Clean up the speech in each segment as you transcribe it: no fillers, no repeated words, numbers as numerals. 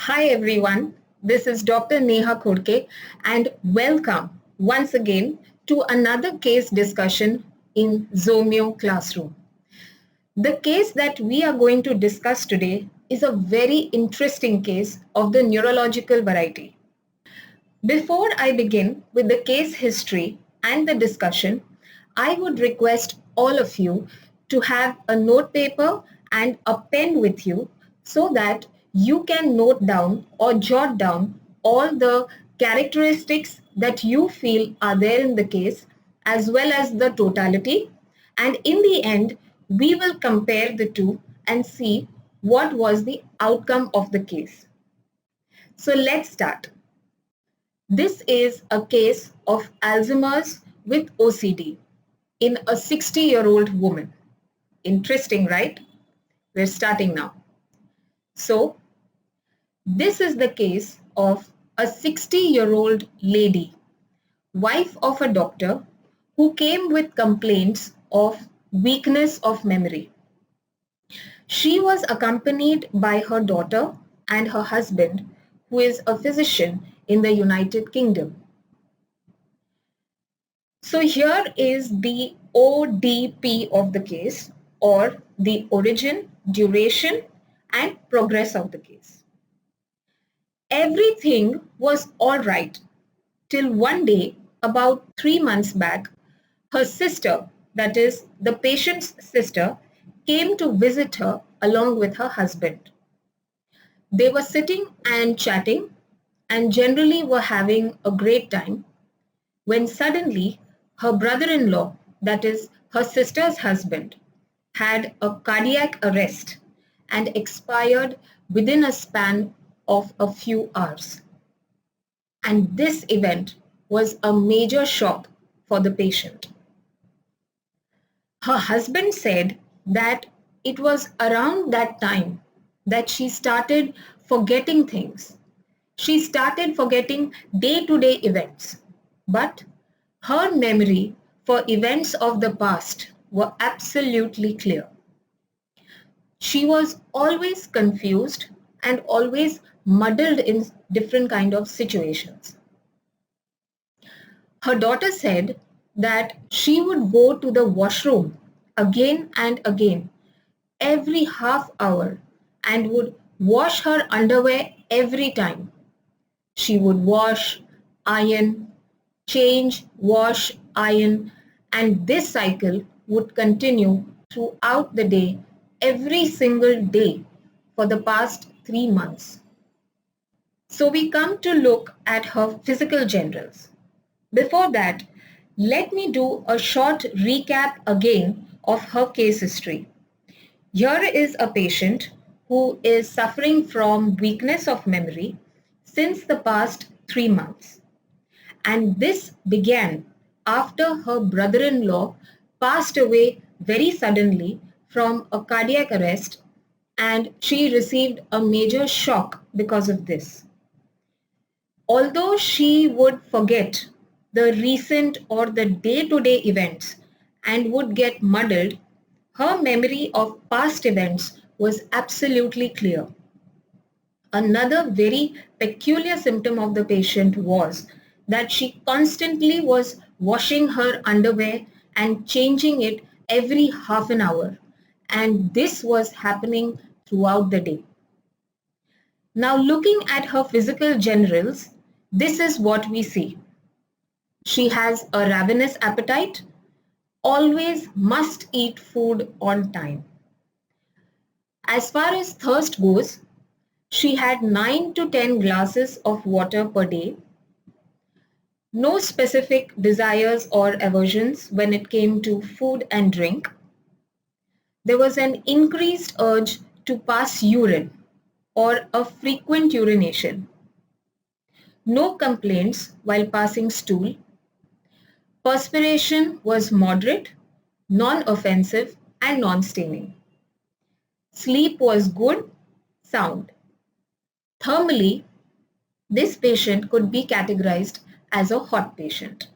Hi everyone, this is Dr. Neha Khurke and welcome once again to another case discussion in Zomeo Classroom. The case that we are going to discuss today is a very interesting case of the neurological variety. Before I begin with the case history and the discussion, I would request all of you to have a note paper and a pen with you so that you can note down or jot down all the characteristics that you feel are there in the case as well as the totality, and in the end we will compare the two and see what was the outcome of the case. So let's start. This is a case of Alzheimer's with OCD in a 60-year-old woman. Interesting, right? We're starting now. So, this is the case of a 60-year-old lady, wife of a doctor, who came with complaints of weakness of memory. She was accompanied by her daughter and her husband, who is a physician in the United Kingdom. So here is the ODP of the case, or the origin, duration and progress of the case. Everything was all right till one day about 3 months back, her sister, that is the patient's sister, came to visit her along with her husband. They were sitting and chatting and generally were having a great time when suddenly her brother-in-law, that is her sister's husband, had a cardiac arrest and expired within a span of a few hours. And this event was a major shock for the patient. Her husband said that it was around that time that she started forgetting things. She started forgetting day-to-day events, but her memory for events of the past were absolutely clear. She was always confused and always muddled in different kind of situations. Her daughter said that she would go to the washroom again and again every half hour and would wash her underwear every time. She would wash, iron, change, wash, iron, and this cycle would continue throughout the day, every single day for the past 3 months. So we come to look at her physical generals. Before that, let me do a short recap again of her case history. Here is a patient who is suffering from weakness of memory since the past 3 months. And this began after her brother-in-law passed away very suddenly from a cardiac arrest, and she received a major shock because of this. Although she would forget the recent or the day-to-day events and would get muddled, her memory of past events was absolutely clear. Another very peculiar symptom of the patient was that she constantly was washing her underwear and changing it every half an hour, and this was happening throughout the day. Now looking at her physical generals, this is what we see. She has a ravenous appetite, always must eat food on time. As far as thirst goes, she had 9 to 10 glasses of water per day. No specific desires or aversions when it came to food and drink. There was an increased urge to pass urine or a frequent urination. No complaints while passing stool. Perspiration was moderate, non-offensive and non-staining. Sleep was good, sound. Thermally, this patient could be categorized as a hot patient.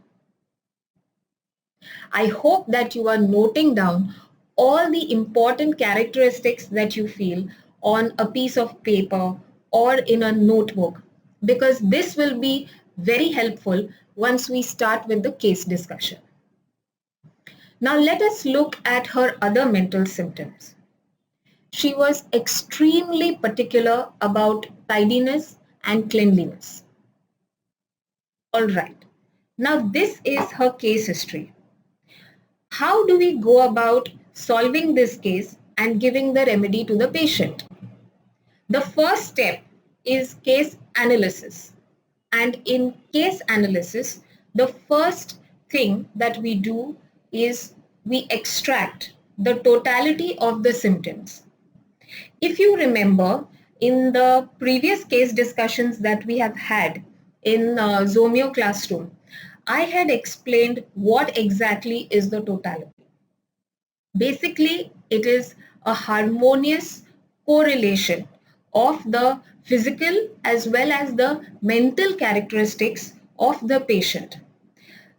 I hope that you are noting down all the important characteristics that you feel on a piece of paper or in a notebook, because this will be very helpful once we start with the case discussion. Now let us look at her other mental symptoms. She was extremely particular about tidiness and cleanliness. All right. Now this is her case history. How do we go about solving this case and giving the remedy to the patient? The first step is case analysis. And in case analysis, the first thing that we do is we extract the totality of the symptoms. If you remember, in the previous case discussions that we have had in Zomeo classroom, I had explained what exactly is the totality. Basically, it is a harmonious correlation of the physical as well as the mental characteristics of the patient.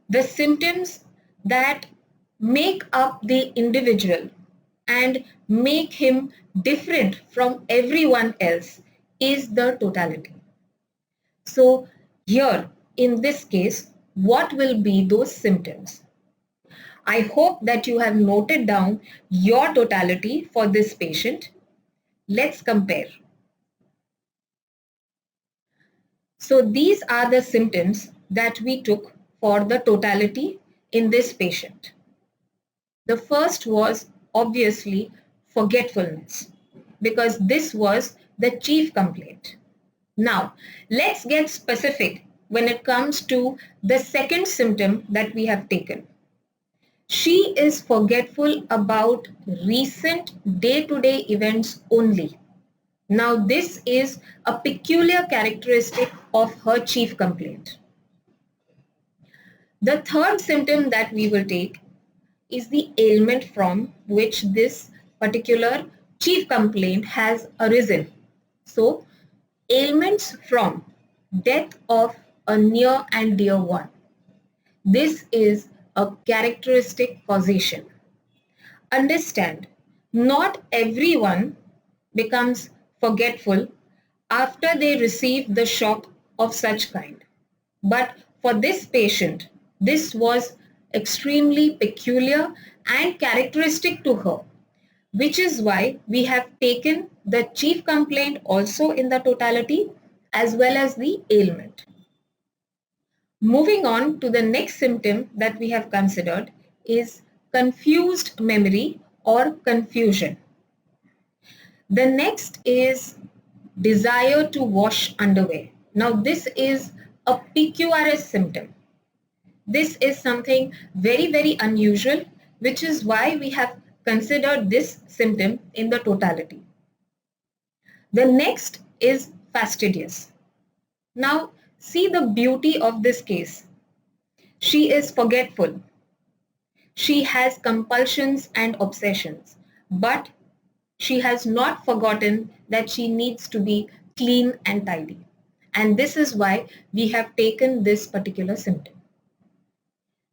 The symptoms that make up the individual and make him different from everyone else is the totality. So here in this case, what will be those symptoms? I hope that you have noted down your totality for this patient. Let's compare. So these are the symptoms that we took for the totality in this patient. The first was obviously forgetfulness, because this was the chief complaint. Now, let's get specific when it comes to the second symptom that we have taken. She is forgetful about recent day-to-day events only. Now, this is a peculiar characteristic of her chief complaint. The third symptom that we will take is the ailment from which this particular chief complaint has arisen. So, ailments from death of a near and dear one. This is a characteristic causation. Understand, not everyone becomes forgetful after they receive the shock of such kind. But for this patient, this was extremely peculiar and characteristic to her, which is why we have taken the chief complaint also in the totality as well as the ailment. Moving on to the next symptom that we have considered is confused memory or confusion. The next is desire to wash underwear. Now this is a PQRS symptom. This is something very, very unusual, which is why we have considered this symptom in the totality. The next is fastidious. Now see the beauty of this case. She is forgetful. She has compulsions and obsessions, but she has not forgotten that she needs to be clean and tidy. And this is why we have taken this particular symptom.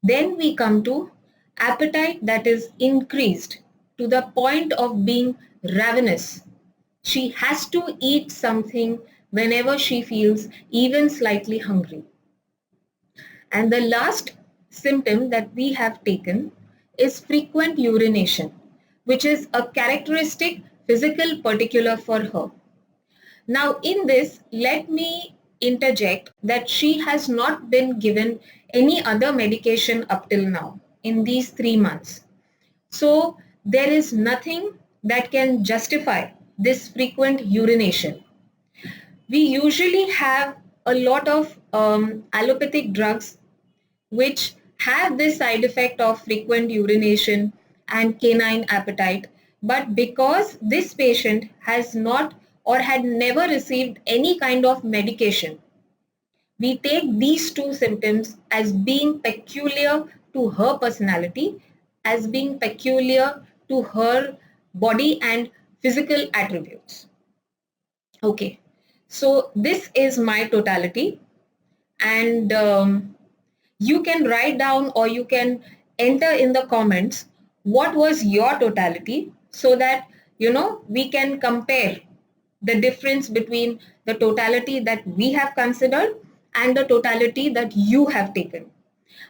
Then we come to appetite that is increased to the point of being ravenous. She has to eat something whenever she feels even slightly hungry. And the last symptom that we have taken is frequent urination, which is a characteristic physical particular for her. Now in this, let me interject that she has not been given any other medication up till now in these 3 months. So there is nothing that can justify this frequent urination. We usually have a lot of allopathic drugs which have this side effect of frequent urination and canine appetite. But because this patient has not or had never received any kind of medication, we take these two symptoms as being peculiar to her personality, as being peculiar to her body and physical attributes. Okay, so this is my totality, and you can write down or you can enter in the comments what was your totality, so that we can compare the difference between the totality that we have considered and the totality that you have taken.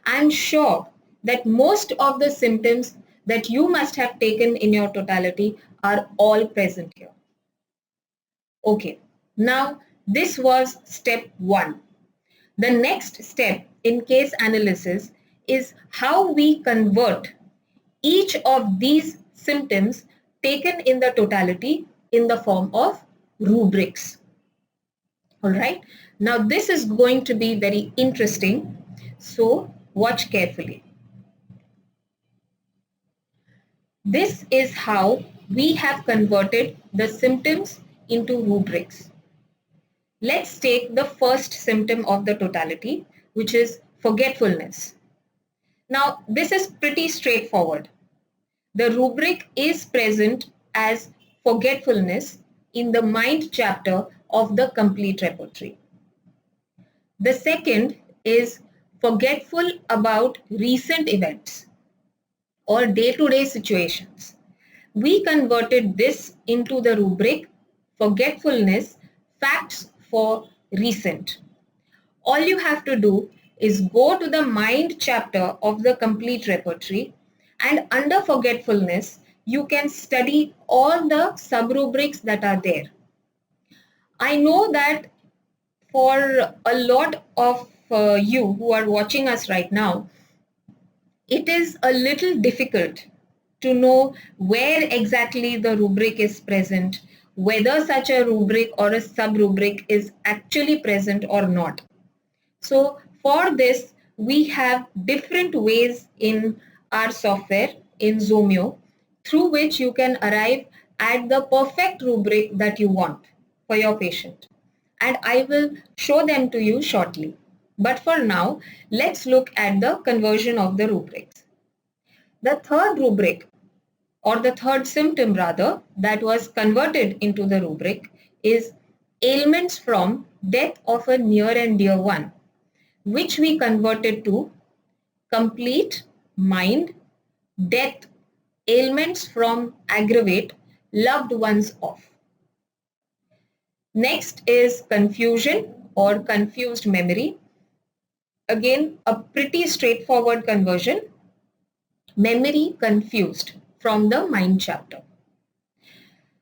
I'm sure that most of the symptoms that you must have taken in your totality are all present here. Okay, now this was step 1. The next step in case analysis is how we convert each of these symptoms taken in the totality in the form of rubrics. All right. Now this is going to be very interesting. So watch carefully. This is how we have converted the symptoms into rubrics. Let's take the first symptom of the totality, which is forgetfulness. Now, this is pretty straightforward. The rubric is present as forgetfulness in the mind chapter of the complete repertory. The second is forgetful about recent events or day-to-day situations. We converted this into the rubric forgetfulness facts for recent. All you have to do is go to the mind chapter of the complete repertory, and under forgetfulness you can study all the sub-rubrics that are there. I know that for a lot of you who are watching us right now, it is a little difficult to know where exactly the rubric is present, whether such a rubric or a sub-rubric is actually present or not. So for this, we have different ways in our software in Zomeo through which you can arrive at the perfect rubric that you want for your patient. And I will show them to you shortly. But for now, let's look at the conversion of the rubrics. The third rubric, or the third symptom rather, that was converted into the rubric is ailments from death of a near and dear one, which we converted to complete mind, death, ailments from aggravate, loved ones of. Next is confusion or confused memory. Again, a pretty straightforward conversion. Memory confused from the mind chapter.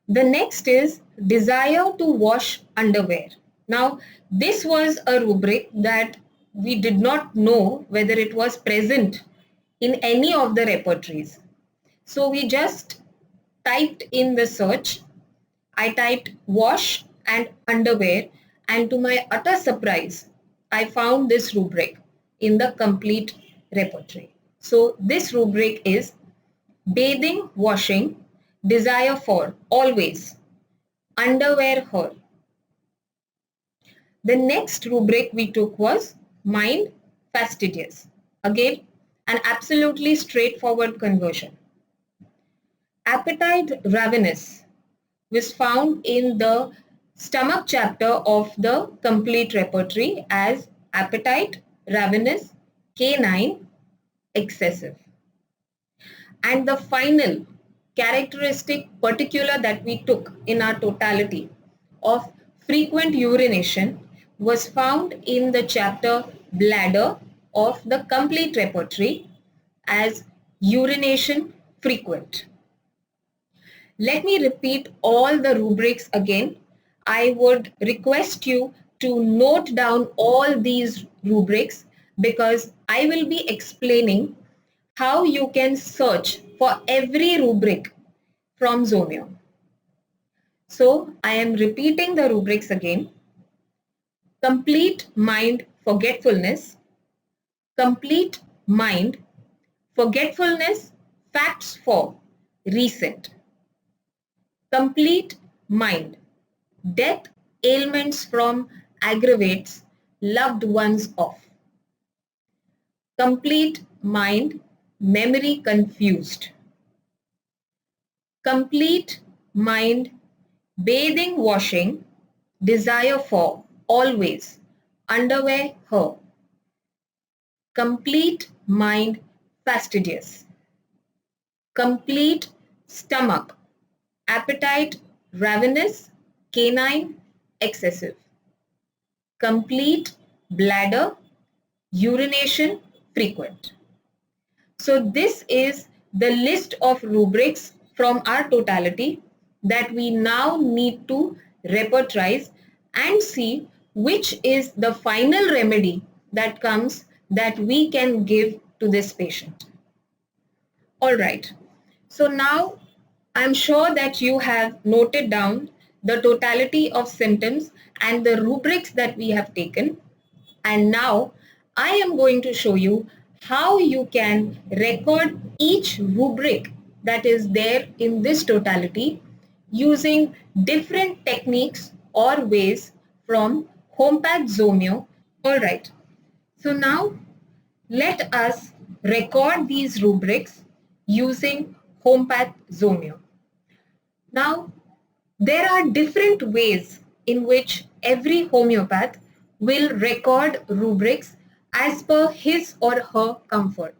The next is desire to wash underwear. Now, this was a rubric that we did not know whether it was present in any of the repertories. So we just typed in the search. I typed wash and underwear, and to my utter surprise, I found this rubric in the complete repertory. So this rubric is bathing, washing, desire for, always, underwear, her. The next rubric we took was mind, fastidious. Again, an absolutely straightforward conversion. Appetite, ravenous was found in the stomach chapter of the complete repertory as appetite, ravenous, canine, excessive. And the final characteristic particular that we took in our totality of frequent urination was found in the chapter bladder of the complete repertory as urination frequent. Let me repeat all the rubrics again. I would request you to note down all these rubrics because I will be explaining how you can search for every rubric from Zomeo. So I am repeating the rubrics again. Complete mind forgetfulness, complete mind forgetfulness facts for recent, complete mind death ailments from aggravates loved ones of, complete mind memory confused, complete mind bathing washing desire for always underwear her, complete mind fastidious, complete stomach appetite ravenous canine excessive. complete, bladder, urination, frequent. So this is the list of rubrics from our totality that we now need to repertorize and see which is the final remedy that comes that we can give to this patient. All right. So now I'm sure that you have noted down the totality of symptoms and the rubrics that we have taken. And now I am going to show you how you can record each rubric that is there in this totality using different techniques or ways from Homeopathy Zomeo. All right. So now let us record these rubrics using Homeopathy Zomeo. Now, there are different ways in which every homeopath will record rubrics as per his or her comfort.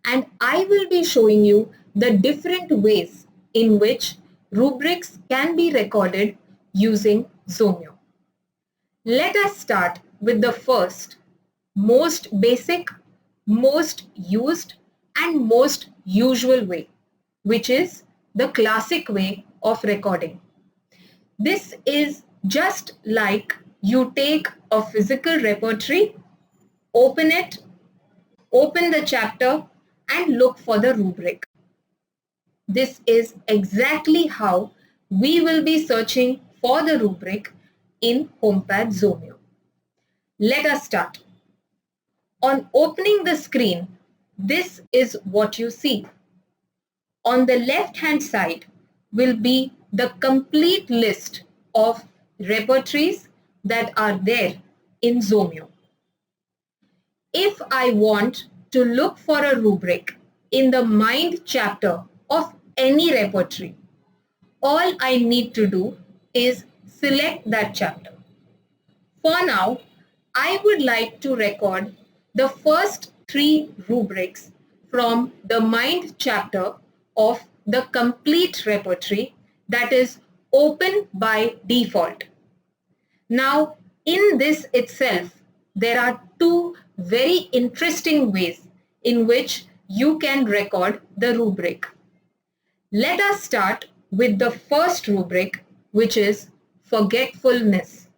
And I will be showing you the different ways in which rubrics can be recorded using Zomeo. Let us start with the first, most basic, most used and most usual way, which is the classic way of recording. This is just like you take a physical repertory, open it, open the chapter and look for the rubric. This is exactly how we will be searching for the rubric in Homeopathy Zomeo. Let us start. On opening the screen, this is what you see. On the left-hand side will be the complete list of repertories that are there in Zomeo. If I want to look for a rubric in the mind chapter of any repertory, all I need to do is select that chapter. For now, I would like to record the first 3 rubrics from the mind chapter of the complete repertory that is open by default. Now, in this itself, there are 2 very interesting ways in which you can record the rubric. Let us start with the first rubric, which is forgetfulness.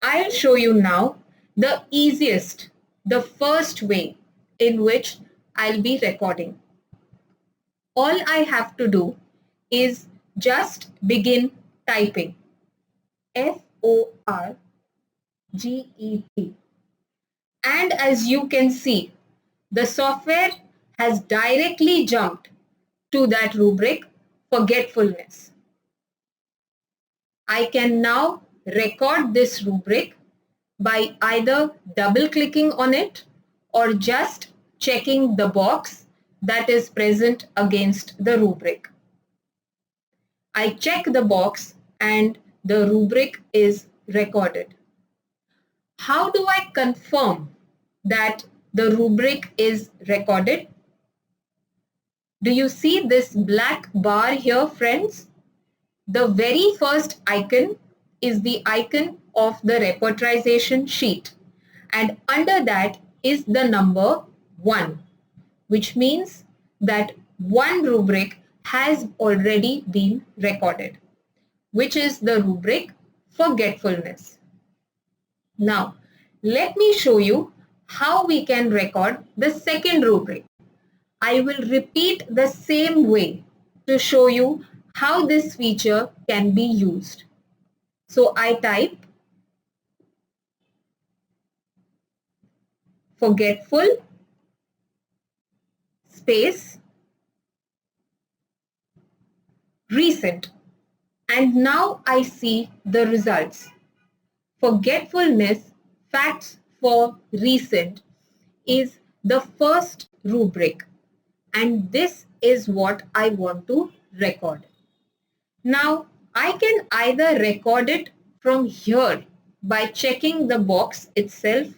I'll show you now the easiest, the first way in which I'll be recording. All I have to do is just begin typing FORGET. And as you can see, the software has directly jumped to that rubric, forgetfulness. I can now record this rubric by either double-clicking on it or just checking the box that is present against the rubric. I check the box and the rubric is recorded. How do I confirm that the rubric is recorded? Do you see this black bar here, friends? The very first icon is the icon of the repertorization sheet, and under that is the number 1, which means that one rubric has already been recorded, which is the rubric forgetfulness. Now, let me show you how we can record the second rubric. I will repeat the same way to show you how this feature can be used. So I type forgetful space recent, and now I see the results. Forgetfulness facts for recent is the first rubric, and this is what I want to record. Now I can either record it from here by checking the box itself,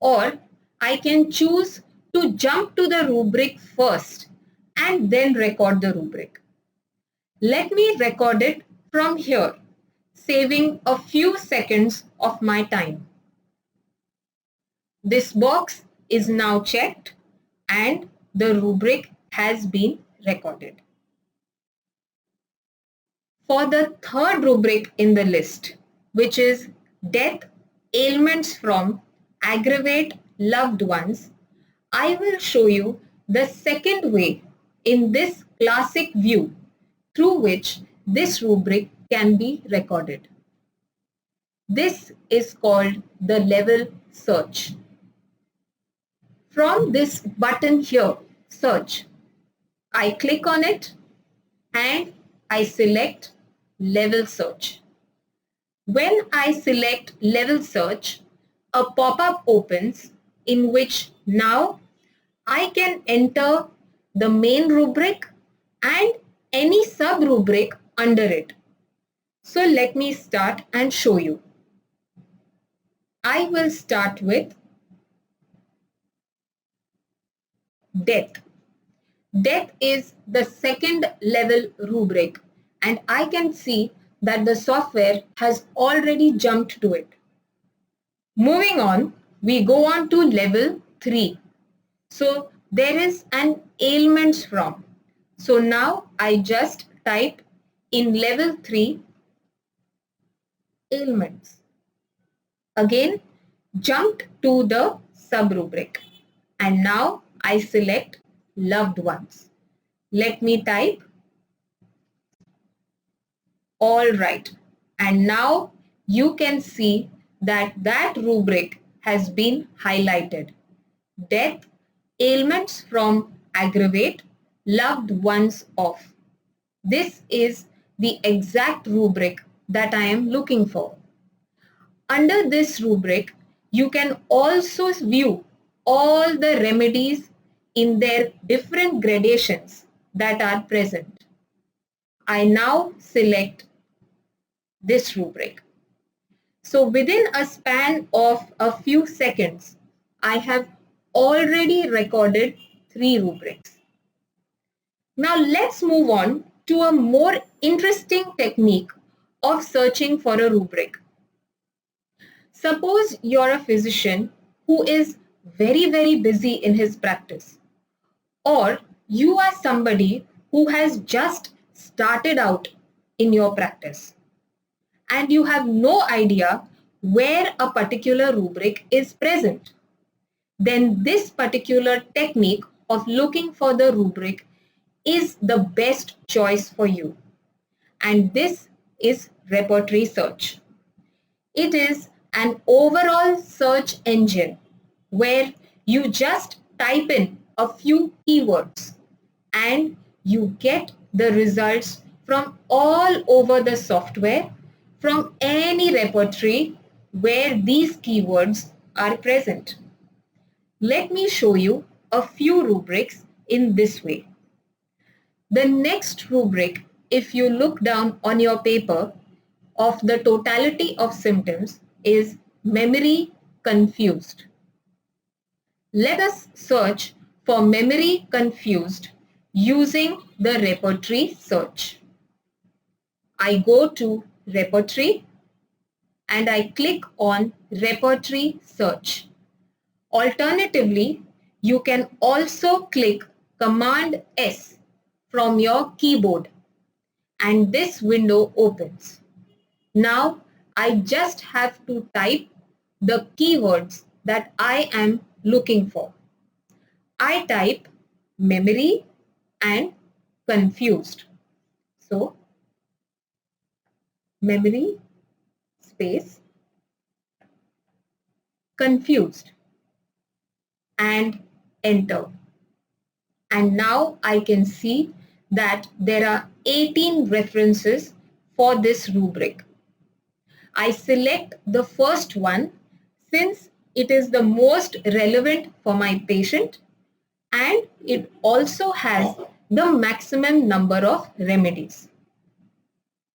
or I can choose to jump to the rubric first and then record the rubric. Let me record it from here saving a few seconds of my time. This box is now checked and the rubric has been recorded. For the third rubric in the list, which is death, ailments from, aggravate, loved ones, I will show you the second way in this classic view through which this rubric can be recorded. This is called the level search. From this button here, search, I click on it and I select level search. When I select level search, a pop-up opens in which now I can enter the main rubric and any sub-rubric under it. So let me start and show you. I will start with death. Death is the second level rubric and I can see that the software has already jumped to it. Moving on, we go on to level 3. So there is an ailments from. So now I just type in level 3 ailments. Again, jumped to the sub-rubric and now I select loved ones. Let me type all right. And now you can see that that rubric has been highlighted. Death, ailments from, aggravate, loved ones of. This is the exact rubric that I am looking for. Under this rubric, you can also view all the remedies in their different gradations that are present. I now select this rubric. So within a span of a few seconds, I have already recorded 3 rubrics. Now let's move on to a more interesting technique of searching for a rubric. Suppose you're a physician who is very busy in his practice, or you are somebody who has just started out in your practice and you have no idea where a particular rubric is present. Then this particular technique of looking for the rubric is the best choice for you. And this is repertory search. It is an overall search engine where you just type in a few keywords and you get the results from all over the software from any repertory where these keywords are present. Let me show you a few rubrics in this way. The next rubric, if you look down on your paper of the totality of symptoms, is memory confused. Let us search for memory confused using the repertory search. I go to Repertory and I click on Repertory search. Alternatively, you can also click Command S from your keyboard and this window opens. Now I just have to type the keywords that I am looking for. I type memory and confused. So memory space confused and enter. And now I can see that there are 18 references for this rubric. I select the first one since it is the most relevant for my patient and it also has the maximum number of remedies.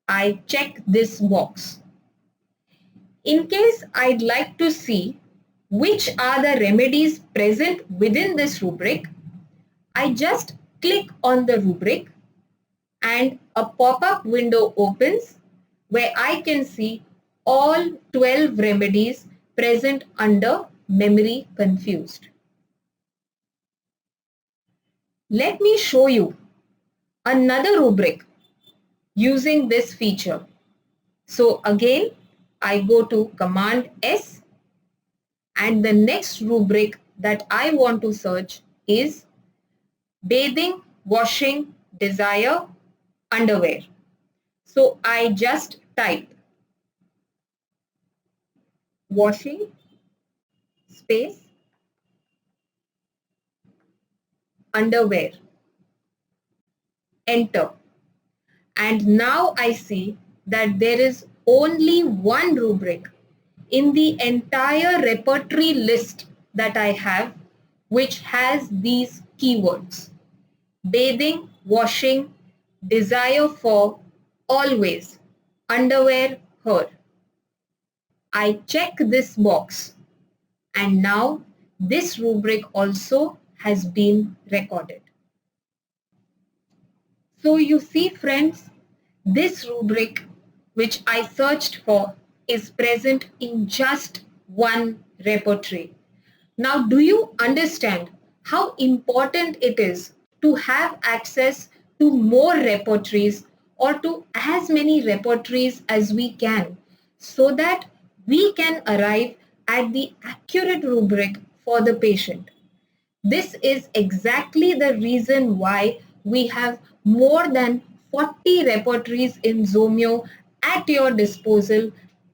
I check this box. In case I'd like to see which are the remedies present within this rubric, I just click on the rubric and a pop-up window opens where I can see all 12 remedies present under memory confused. Let me show you another rubric using this feature. So again, I go to Command S, and the next rubric that I want to search is bathing, washing, desire, underwear. So I just type washing space underwear, enter. And now I see that there is only one rubric in the entire repertory list that I have which has these keywords: bathing, washing, desire for, always, underwear, her. I check this box, and now this rubric also has been recorded. So you see, friends, this rubric which I searched for is present in just one repertory. Now, do you understand how important it is to have access to more repertories, or to as many repertories as we can, so that we can arrive at the accurate rubric for the patient? This is exactly the reason why we have more than 40 repertories in Zomeo at your disposal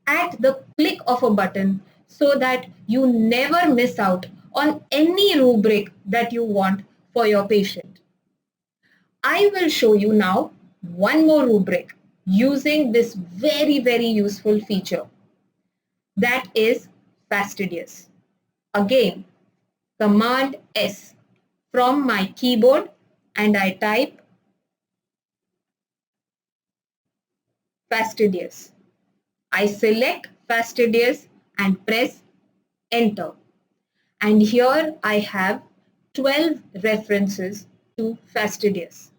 at the click of a button, so that you never miss out on any rubric that you want for your patient. I will show you now one more rubric using this very useful feature, that is fastidious. Again, Command S from my keyboard, and I type fastidious. I select fastidious and press enter. And here I have 12 references to fastidious.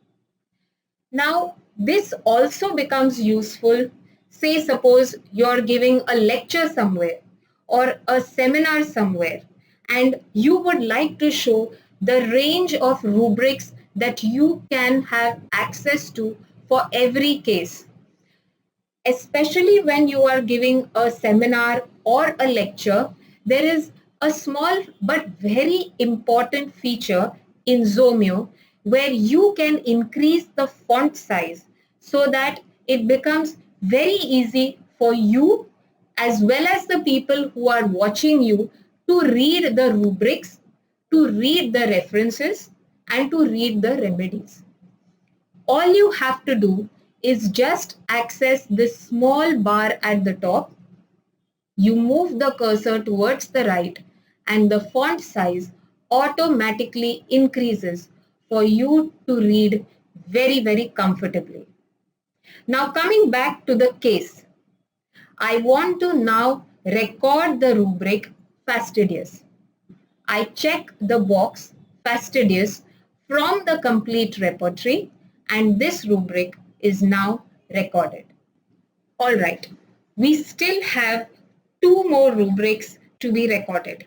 Now, this also becomes useful. Say, suppose you're giving a lecture somewhere or a seminar somewhere, and you would like to show the range of rubrics that you can have access to for every case. Especially when you are giving a seminar or a lecture, there is a small but very important feature in Zomeo where you can increase the font size so that it becomes very easy for you as well as the people who are watching you to read the rubrics, to read the references, and to read the remedies. All you have to do is just access this small bar at the top. You move the cursor towards the right, and the font size automatically increases for you to read very comfortably. Now, coming back to the case, I want to now record the rubric fastidious. I check the box fastidious from the complete repertory, and this rubric is now recorded. All right, we still have two more rubrics to be recorded.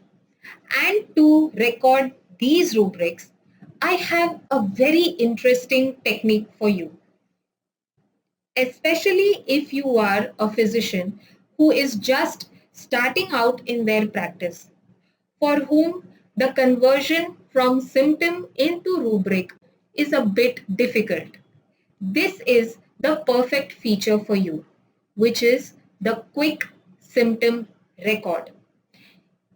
And to record these rubrics, I have a very interesting technique for you, especially if you are a physician who is just starting out in their practice, for whom the conversion from symptom into rubric is a bit difficult. This is the perfect feature for you, which is the quick symptom record.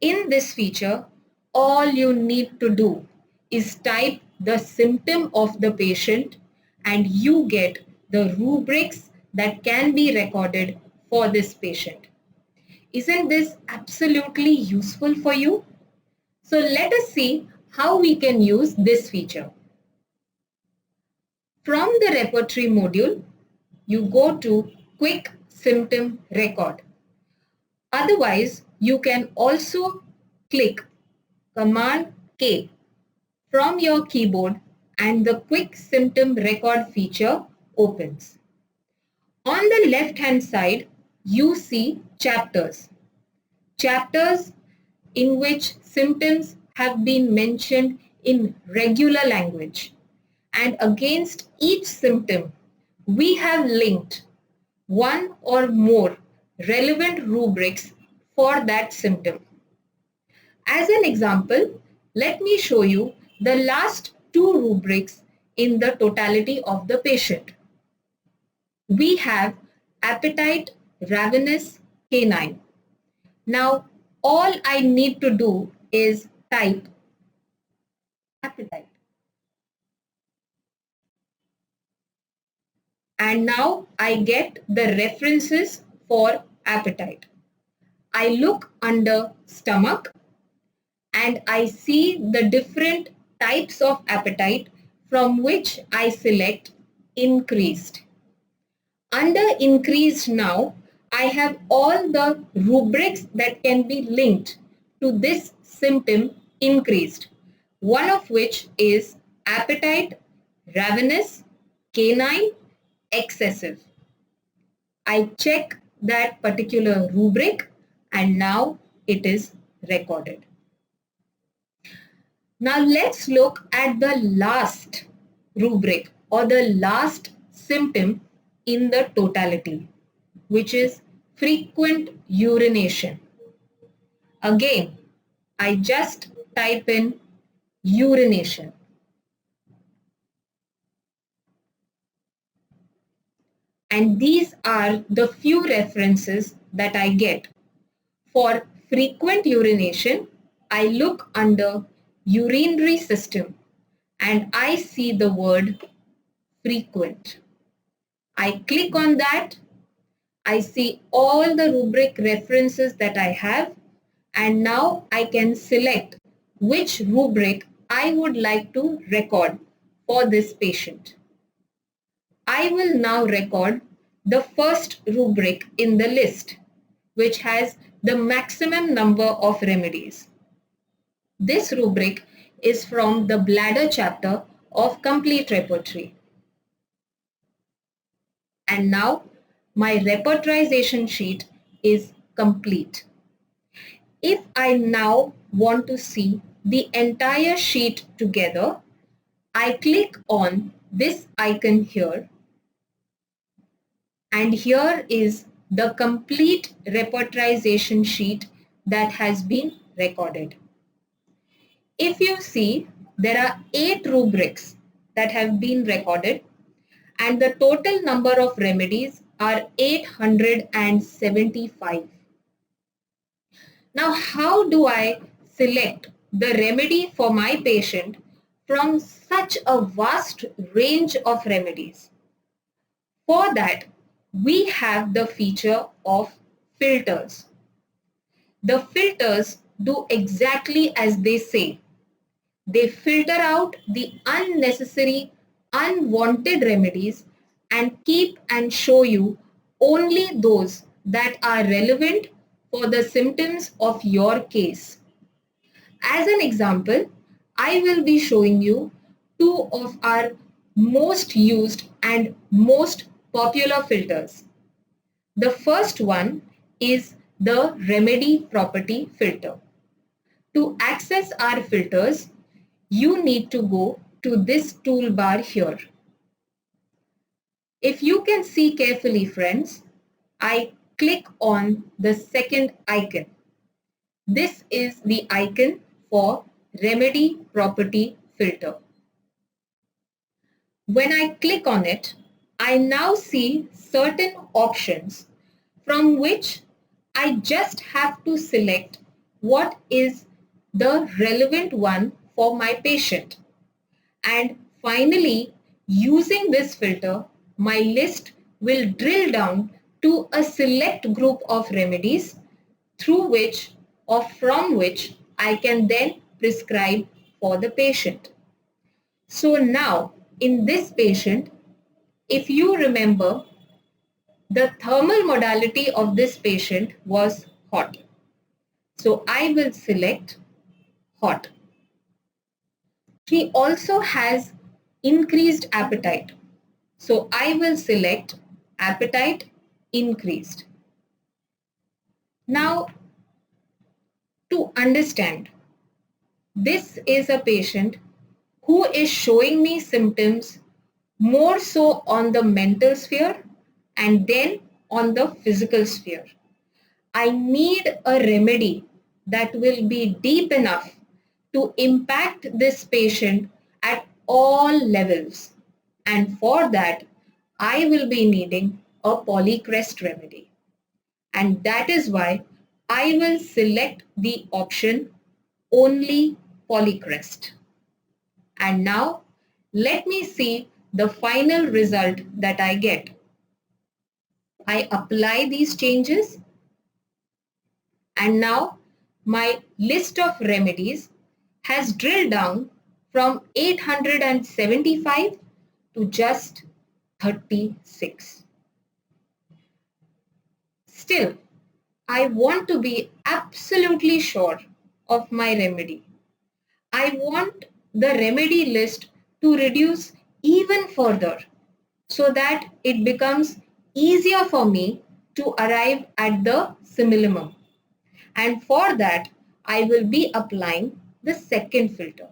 In this feature, all you need to do is type the symptom of the patient, and you get the rubrics that can be recorded for this patient. Isn't this absolutely useful for you? So let us see how we can use this feature. From the Repertory module, you go to Quick Symptom Record. Otherwise, you can also click Command K from your keyboard, and the Quick Symptom Record feature opens. On the left hand side, you see chapters. Chapters in which symptoms have been mentioned in regular language. And against each symptom, we have linked one or more relevant rubrics for that symptom. As an example, let me show you the last two rubrics in the totality of the patient. We have appetite, ravenous, canine. Now, all I need to do is type appetite. And now I get the references for appetite. I look under stomach and I see the different types of appetite from which I select increased. Under increased now, I have all the rubrics that can be linked to this symptom increased, one of which is appetite, ravenous, canine, excessive. I check that particular rubric and now it is recorded. Now let's look at the last rubric or the last symptom in the totality, which is frequent urination. Again, I just type in urination. And these are the few references that I get. For frequent urination, I look under urinary system and I see the word frequent. I click on that. I see all the rubric references that I have and now I can select which rubric I would like to record for this patient. I will now record the first rubric in the list, which has the maximum number of remedies. This rubric is from the bladder chapter of complete repertory. And now my repertorization sheet is complete. If I now want to see the entire sheet together, I click on this icon here. And here is the complete repertorization sheet that has been recorded. If you see, there are 8 rubrics that have been recorded and the total number of remedies are 875. Now, how do I select the remedy for my patient from such a vast range of remedies? For that, we have the feature of filters. The filters do exactly as they say. They filter out the unnecessary, unwanted remedies and keep and show you only those that are relevant for the symptoms of your case. As an example, I will be showing you two of our most used and most popular filters. The first one is the remedy property filter. To access our filters, you need to go to this toolbar here. If you can see carefully, friends, I click on the second icon. This is the icon for remedy property filter. When I click on it, I now see certain options from which I just have to select what is the relevant one for my patient. And finally, using this filter, my list will drill down to a select group of remedies through which or from which I can then prescribe for the patient. So now, in this patient, if you remember, the thermal modality of this patient was hot. So I will select hot. She also has increased appetite. So I will select appetite increased. Now, to understand, this is a patient who is showing me symptoms more so on the mental sphere and then on the physical sphere. I need a remedy that will be deep enough to impact this patient at all levels. And for that, I will be needing a polycrest remedy. And that is why I will select the option only polycrest. And now let me see the final result that I get. I apply these changes and now my list of remedies has drilled down from 875 to just 36. Still, I want to be absolutely sure of my remedy. I want the remedy list to reduce even further so that it becomes easier for me to arrive at the minimum. And for that, I will be applying the second filter.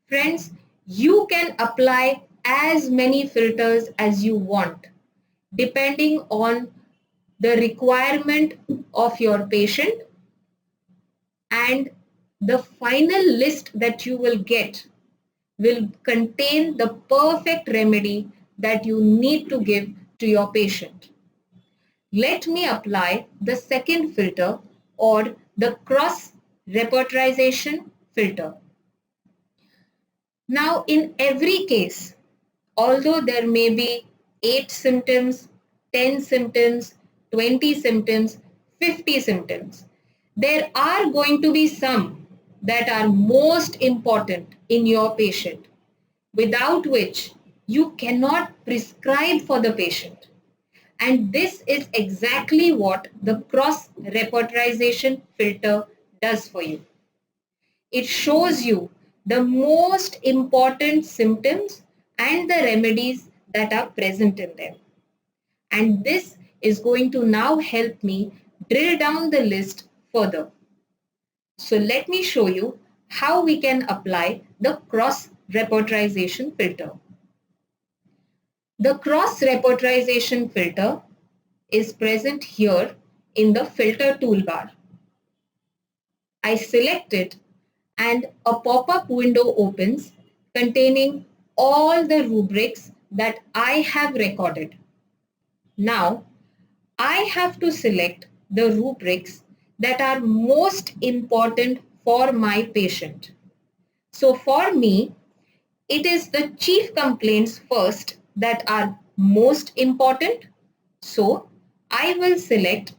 Friends, you can apply as many filters as you want, depending on the requirement of your patient, and the final list that you will get will contain the perfect remedy that you need to give to your patient. Let me apply the second filter or the cross repertorization filter. Now, in every case, although there may be 8 symptoms, 10 symptoms, 20 symptoms, 50 symptoms, there are going to be some that are most important in your patient, without which you cannot prescribe for the patient. And this is exactly what the cross repertorization filter does for you. It shows you the most important symptoms and the remedies that are present in them. And this is going to now help me drill down the list further. So let me show you how we can apply the cross repertorization filter. The cross repertorization filter is present here in the filter toolbar. I select it and a pop-up window opens containing all the rubrics that I have recorded. Now, I have to select the rubrics that are most important for my patient. So for me, it is the chief complaints first that are most important. So I will select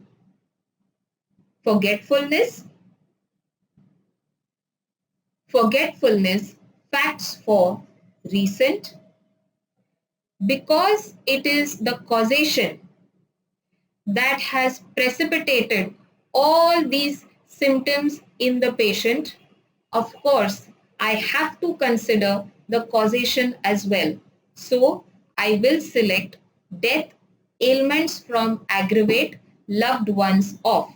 forgetfulness, facts for recent, because it is the causation that has precipitated all these symptoms in the patient. Of course, I have to consider the causation as well. So I will select death, ailments from aggravate, loved ones off.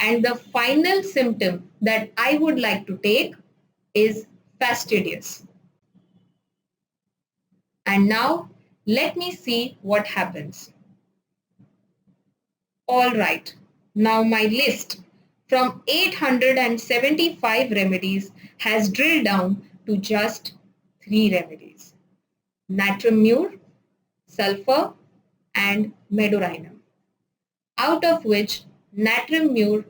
And the final symptom that I would like to take is fastidious. And now let me see what happens. All right, now my list from 875 remedies has drilled down to just 3 remedies: natrum mur, sulfur and medorinum, out of which natrum mur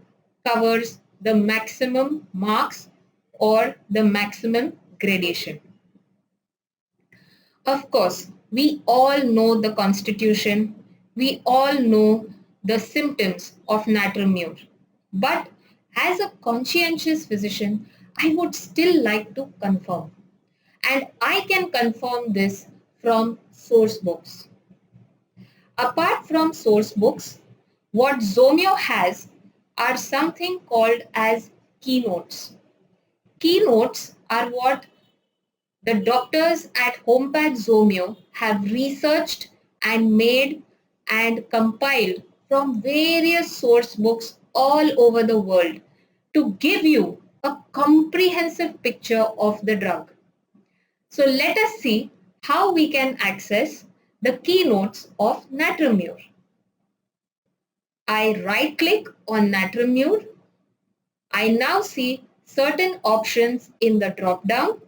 covers the maximum marks or the maximum gradation. Of course, we all know the constitution, we all know the symptoms of natrum mur. But as a conscientious physician, I would still like to confirm. And I can confirm this from source books. Apart from source books, what Zomeo has are something called as keynotes. Keynotes are what the doctors at Homepad Zomeo have researched and made and compiled from various source books all over the world to give you a comprehensive picture of the drug. So let us see how we can access the keynotes of Natramure. I right click on Natramure. I now see certain options in the drop down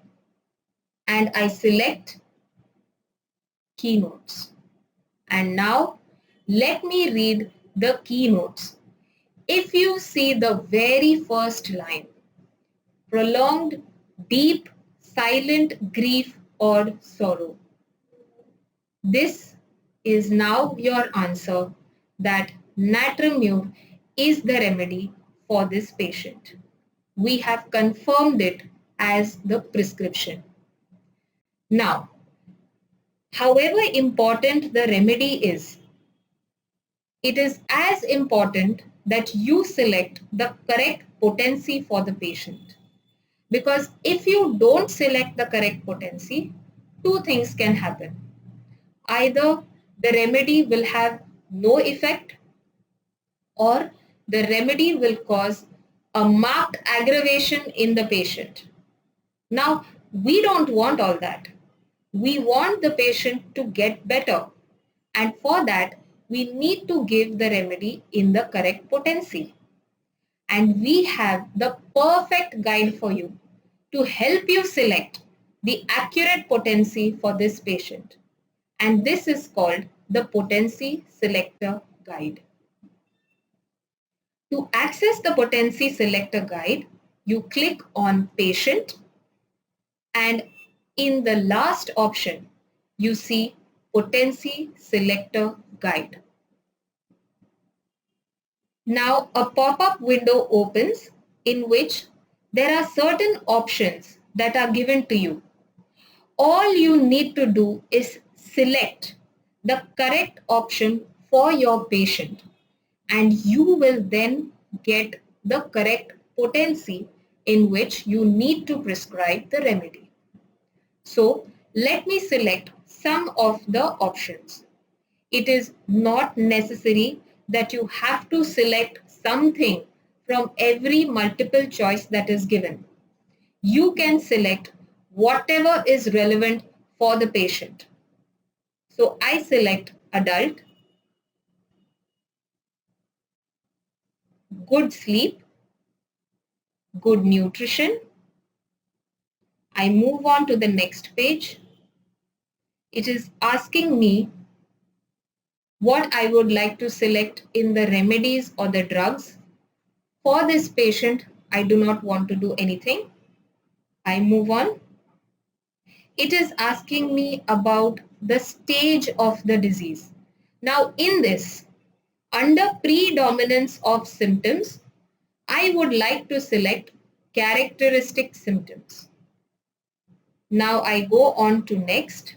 and I select keynotes. And now let me read the keynotes. If you see the very first line, prolonged, deep, silent grief or sorrow, this is now your answer that Natramure is the remedy for this patient. We have confirmed it as the prescription. Now, however important the remedy is, it is as important that you select the correct potency for the patient. Because if you don't select the correct potency, two things can happen. Either the remedy will have no effect or the remedy will cause a marked aggravation in the patient. Now, we don't want all that. We want the patient to get better. And for that, we need to give the remedy in the correct potency. And we have the perfect guide for you to help you select the accurate potency for this patient. And this is called the Potency Selector Guide. To access the Potency Selector Guide, you click on Patient and in the last option, you see Potency Selector Guide. Now a pop-up window opens in which there are certain options that are given to you. All you need to do is select the correct option for your patient and you will then get the correct potency in which you need to prescribe the remedy. So let me select some of the options. It is not necessary that you have to select something from every multiple choice that is given. You can select whatever is relevant for the patient. So I select adult, good sleep, good nutrition. I move on to the next page. It is asking me what I would like to select in the remedies or the drugs. For this patient, I do not want to do anything. I move on. It is asking me about the stage of the disease. Now in this, under predominance of symptoms, I would like to select characteristic symptoms. Now I go on to next.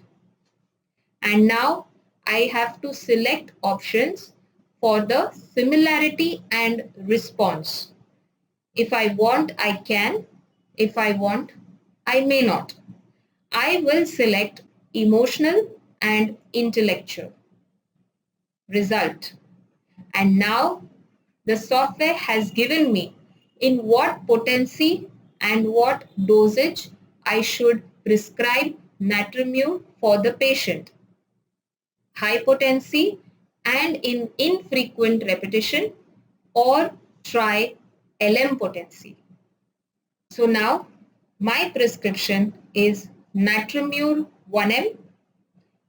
And now I have to select options for the similarity and response. If I want, I can. If I want, I may not. I will select emotional and intellectual. Result. And now the software has given me in what potency and what dosage I should prescribe Natramure for the patient. High potency and in infrequent repetition or try LM potency. So now my prescription is Natramure 1 ml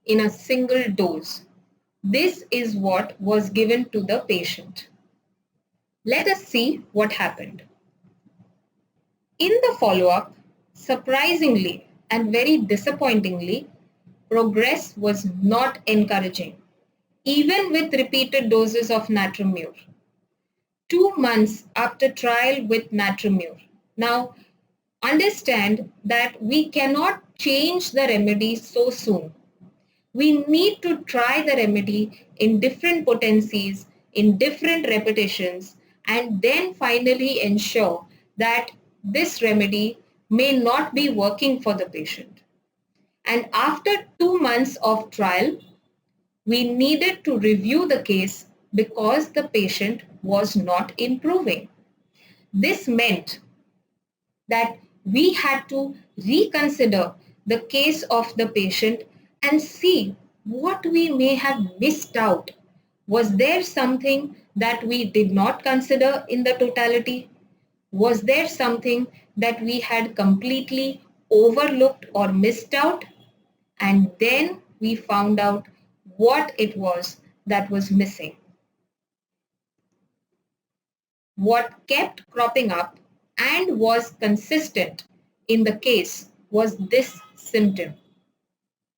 in a single dose. This is what was given to the patient. Let us see what happened. In the follow-up, surprisingly and very disappointingly, progress was not encouraging, even with repeated doses of Natramure. 2 months after trial with Natramure. Now, understand that we cannot change the remedy so soon. We need to try the remedy in different potencies, in different repetitions, and then finally ensure that this remedy may not be working for the patient. And after 2 months of trial, We needed to review the case because the patient was not improving. This meant that we had to reconsider the case of the patient and see what we may have missed out. Was there something that we did not consider in the totality? Was there something that we had completely overlooked or missed out? And then we found out what it was that was missing. What kept cropping up and was consistent in the case was this symptom,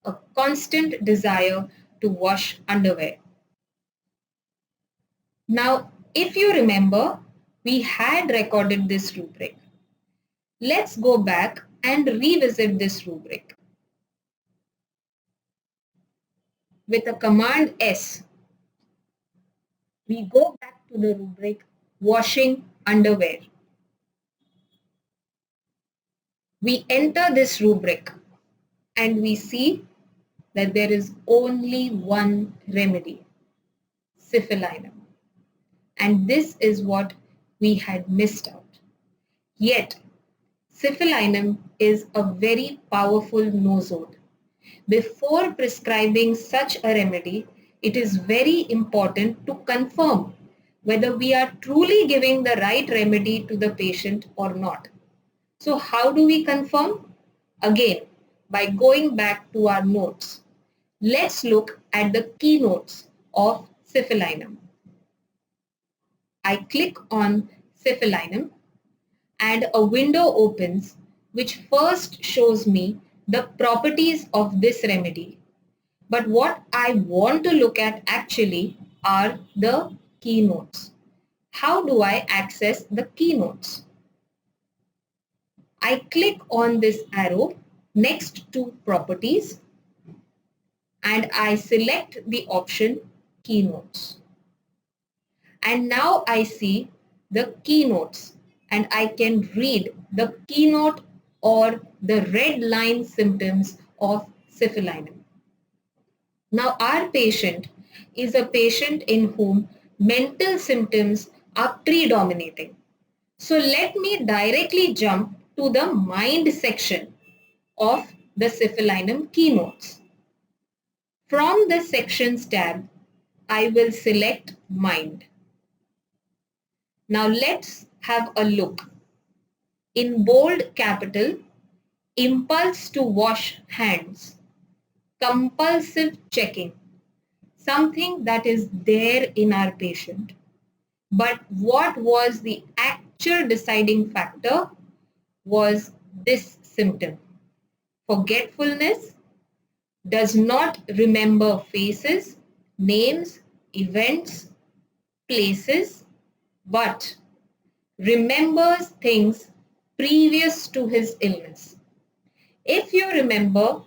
a constant desire to wash underwear. Now, if you remember, we had recorded this rubric. Let's go back and revisit this rubric. With a command S, we go back to the rubric washing underwear. We enter this rubric and we see that there is only one remedy, syphilinum. And this is what we had missed out. Yet, syphilinum is a very powerful nosode. Before prescribing such a remedy, it is very important to confirm whether we are truly giving the right remedy to the patient or not. So how do we confirm? Again, by going back to our notes. Let's look at the keynotes of syphilinum. I click on syphilinum and a window opens which first shows me the properties of this remedy. But what I want to look at actually are the keynotes. How do I access the keynotes? I click on this arrow next to properties and I select the option keynotes. And now I see the keynotes and I can read the keynote or the red line symptoms of syphilinum. Now our patient is a patient in whom mental symptoms are predominating. So let me directly jump to the mind section of the syphilinum keynotes. From the sections tab, I will select mind. Now let's have a look. In bold capital, impulse to wash hands, compulsive checking, something that is there in our patient. But what was the actual deciding factor was this symptom. Forgetfulness, does not remember faces, names, events, places, but remembers things previous to his illness. If you remember,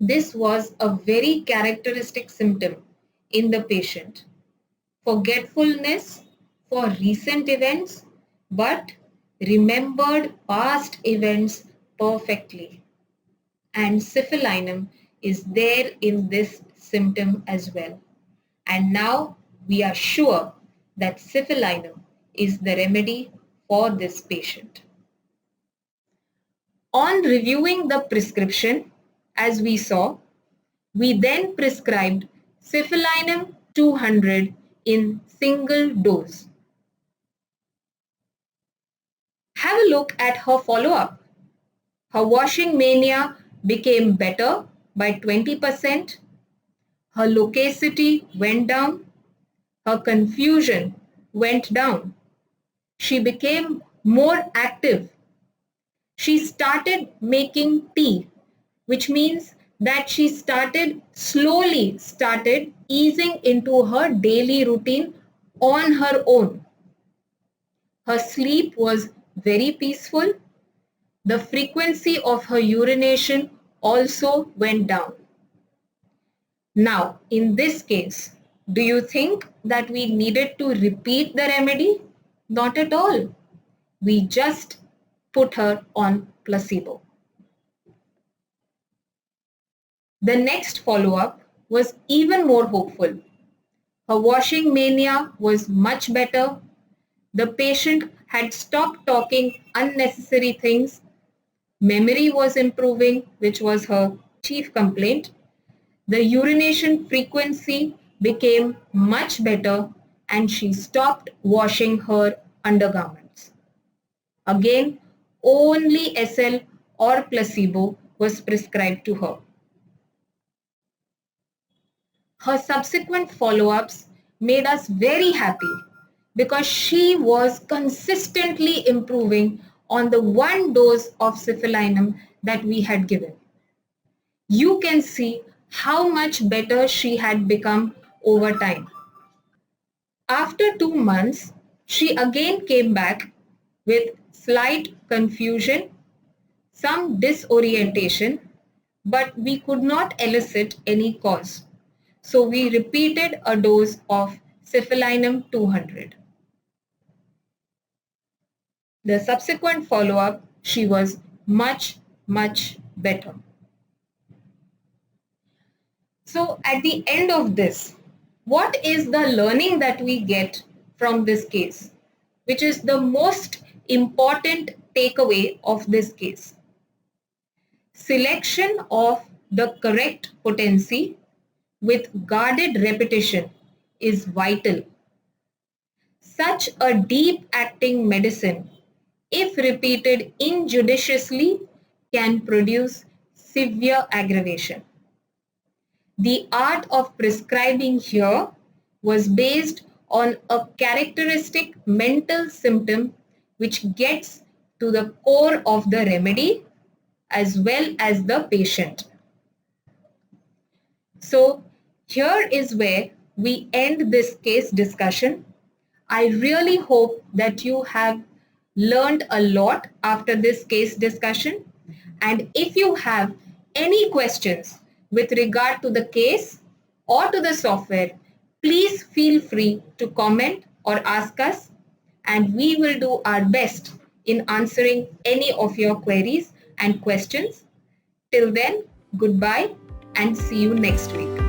this was a very characteristic symptom in the patient. Forgetfulness for recent events, but remembered past events perfectly. And syphilinum is there in this symptom as well. And now we are sure that syphilinum is the remedy for this patient. On reviewing the prescription, as we saw, we then prescribed syphilinum 200 in single dose. Have a look at her follow-up. Her washing mania became better by 20%. Her loquacity went down. Her confusion went down. She became more active. She started making tea, which means that she slowly started easing into her daily routine on her own. Her sleep was very peaceful. The frequency of her urination also went down. Now, in this case, do you think that we needed to repeat the remedy? Not at all. We just put her on placebo. The next follow-up was even more hopeful. Her washing mania was much better. The patient had stopped talking unnecessary things. Memory was improving, which was her chief complaint. The urination frequency became much better and she stopped washing her undergarments. Again, only SL or placebo was prescribed to her. Her subsequent follow-ups made us very happy because she was consistently improving on the one dose of syphilinum that we had given. You can see how much better she had become over time. After 2 months, she again came back with slight confusion, some disorientation, but we could not elicit any cause. So we repeated a dose of syphilinum 200. The subsequent follow-up, she was much, much better. So at the end of this, what is the learning that we get from this case, which is the most important takeaway of this case? Selection of the correct potency with guarded repetition is vital. Such a deep-acting medicine, if repeated injudiciously, can produce severe aggravation. The art of prescribing here was based on a characteristic mental symptom which gets to the core of the remedy as well as the patient. So here is where we end this case discussion. I really hope that you have learned a lot after this case discussion. And if you have any questions with regard to the case or to the software, please feel free to comment or ask us, and we will do our best in answering any of your queries and questions. Till then, goodbye and see you next week.